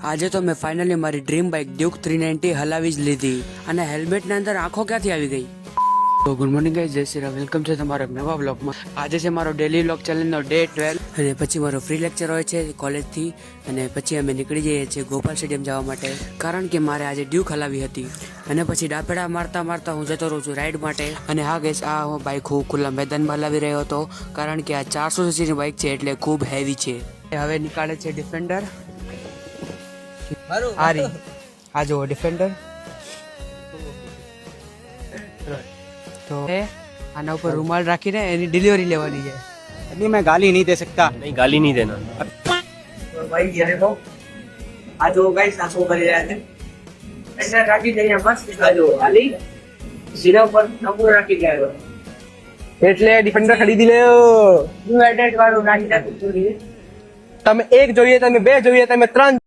આજે તો મેં ફાઇનલી મારી ડ્રીમ બાઇક ડ્યુક 390 હલાવી જ લીધી અને હેલ્મેટની અંદર આંખો ક્યાંથી આવી ગઈ. તો ગુડ મોર્નિંગ ગાઈઝ, જય શ્રી રામ, વેલકમ છે તમારા નવા બ્લોગમાં. આજે છે મારો ડેલી બ્લોગ ચેલેન્જનો ડે 12 અને પછી મારો ફ્રી લેક્ચર હોય છે કોલેજથી અને પછી અમે નીકળી જઈએ છીએ ગોપાલ સ્ટેડિયમ જવા માટે, કારણ કે મારે આજે ડ્યુક હલાવી હતી. અને પછી ડાપેડા મારતા મારતા હું જતો રહું છું રાઈડ માટે. અને હા ગાઈઝ, આ હું બાઇક હું ખુલ્લા મેદાનમાં હલાવી રહ્યો હતો, કારણ કે આ 400 સીસીની બાઇક છે એટલે ખૂબ હેવી છે. હવે નીકાળે છે ડિફેન્ડર. આ જો ડિફેન્ડર. तो आना ऊपर रुमाल રાખીને એની ડિલિવરી લેવાની છે. अभी मैं गाली नहीं दे सकता. नहीं, गाली नहीं देना. તો ભાઈ જ્યારે તો આ જો ગાઈસ આ સો કરી રહ્યા છે એના રાખી દઈએ બસ. આ જો ખાલી સીના ઉપર નંબર રાખી ગયા એટલે ડિફેન્ડર ખરીદી લે. યુ એડેટ વાળું રાખી નાખ્યું. તમે એક જોઈએ, તમે બે જોઈએ, તમે ત્રણ